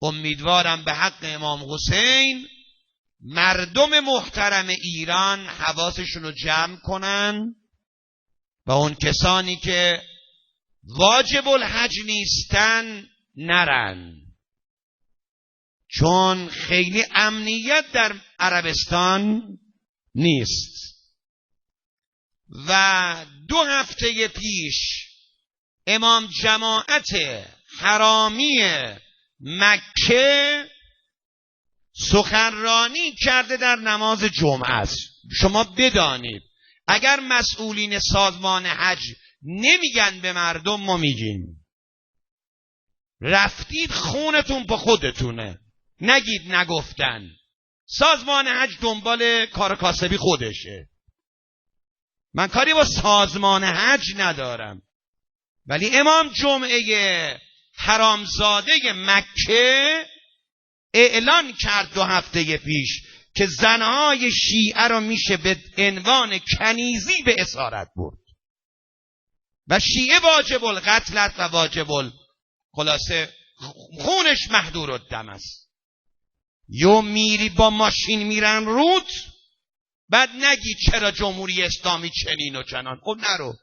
امیدوارم به حق امام حسین مردم محترم ایران حواسشون رو جمع کنن و اون کسانی که واجب الحج نیستن نرن، چون خیلی امنیت در عربستان نیست. و 2 هفته پیش امام جماعت حرامی مکه سخنرانی کرده در نماز جمعه است. شما بدانید اگر مسئولین سازمان حج نمیگن به مردم، ما میگیم. رفتید خونتون به خودتونه، نگید نگفتن. سازمان حج دنبال کار کاسبی خودشه. من کاری با سازمان حج ندارم، ولی امام جمعه حرامزاده مکه اعلان کرد 2 هفته پیش که زنهای شیعه رو میشه به عنوان کنیزی به اسارت برد و شیعه واجب القتل است و واجب خلاصه خونش محظور الدم است. یا میری با ماشین میرن رود، بعد نگی چرا جمهوری اسلامی چنین و چنان. خب نرو.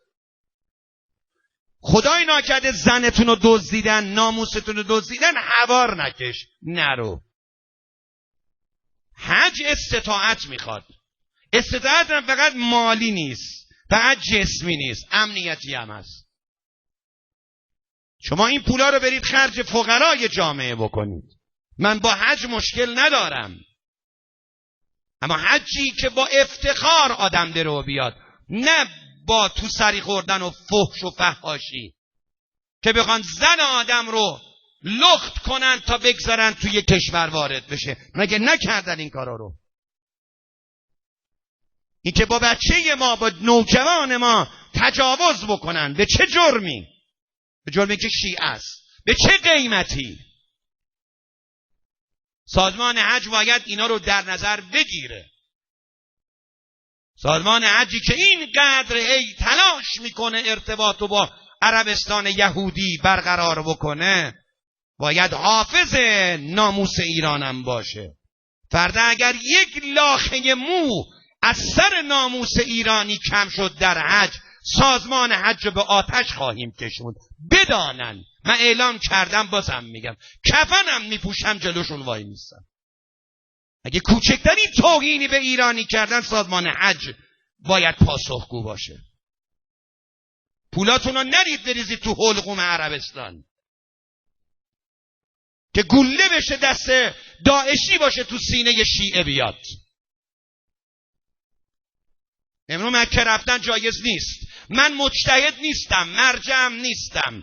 خدای ناکرده زنتون رو دزدیدن، ناموستون رو دزدیدن، هوار نکش، نرو. حج استطاعت میخواد. استطاعت هم فقط مالی نیست، فقط جسمی نیست، امنیتی هم هست. شما این پولا رو برید خرج فقرای جامعه بکنید. من با حج مشکل ندارم، اما حجی که با افتخار آدم بره و بیاد، نه با تو سری خوردن و فحش و فحاشی که بخوان زن آدم رو لخت کنن تا بگذارن توی کشور وارد بشه. مگه نکردن این کارا رو؟ این که با بچه ما، با نوجوان ما تجاوز بکنن، به چه جرمی؟ به جرمی که شیعه است. به چه قیمتی؟ سازمان حج باید اینا رو در نظر بگیره. سازمان حجی که اینقدر تلاش میکنه ارتباط رو با عربستان یهودی برقرار بکنه، باید حافظ ناموس ایرانم باشه. فردا اگر 1 لاخه مو از سر ناموس ایرانی کم شد در حج، سازمان حج رو به آتش خواهیم کشوند. بدانن. من اعلام کردم، بازم میگم، کفنم میپوشم جلوشون وای میستم. اگه کوچکترین توهینی به ایرانی کردن، سازمان حج باید پاسخگو باشه. پولاتون رو نرید بریزید تو حلقوم عربستان که گله بشه دست داعشی باشه تو سینه شیعه بیاد. امروز مکه رفتن جایز نیست. من مجتهد نیستم، مرجعم نیستم،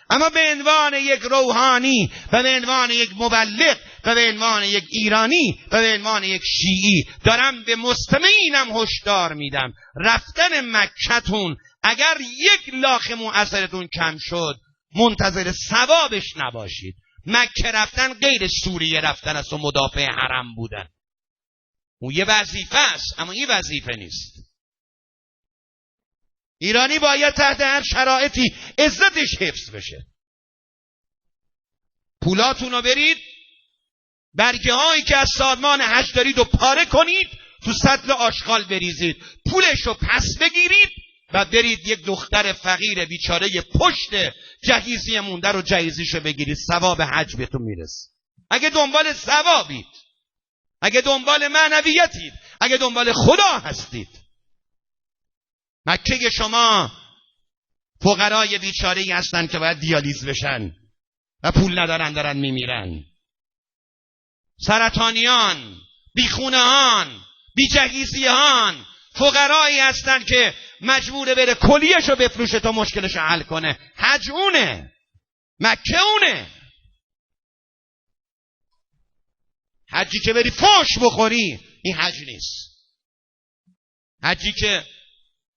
اما به عنوان یک روحانی و به عنوان یک مبلغ و به عنوان یک ایرانی و به عنوان یک شیعی دارم به مستمعینم هشدار میدم. رفتن مکه‌تون اگر 1 لاخه مو اثرتون کم شد، منتظر ثوابش نباشید. مکه رفتن غیر سوریه رفتن است و مدافع حرم بودن. اون یه وظیفه است، اما این وظیفه نیست. ایرانی باید تحت هر شرایطی عزتش حفظ بشه. پولاتون رو برید، برگه هایی که از سازمان حج دارید رو پاره کنید، تو سطل آشغال بریزید، پولش رو پس بگیرید و برید یک دختر فقیر بیچاره پشت جهیزی مونده رو جهیزیشو بگیرید. ثواب حج بهتون میرسه. اگه دنبال ثوابید، اگه دنبال معنویتید، اگه دنبال خدا هستید. مکه شما فقرای بیچاره‌ای هستن که باید دیالیز بشن و پول ندارن، دارن میمیرن. سرطانیان، بیخونهان، بیجهیزیان، فقرایی هستن که مجبوره بره کلیه‌شو بفروشه تا مشکلشو حل کنه. حج اونه، مکه اونه. حجی که بری فوش بخوری، این حج نیست. حجی که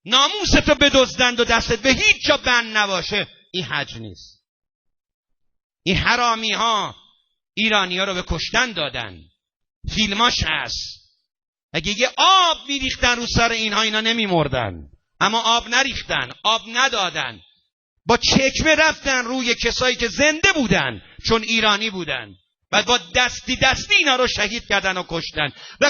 ناموستو بدزدند و دستت به هیچ جا بند نباشه، این حج نیست. این حرامی ها ایرانی ها رو به کشتن دادن. فیلماش هست. اگه یه آب میریختن رو سر اینها، اینا نمیمردن. اما آب نریختن، آب ندادن، با چکمه رفتن روی کسایی که زنده بودن چون ایرانی بودن. بعد با دستی اینا رو شهید کردن و کشتن و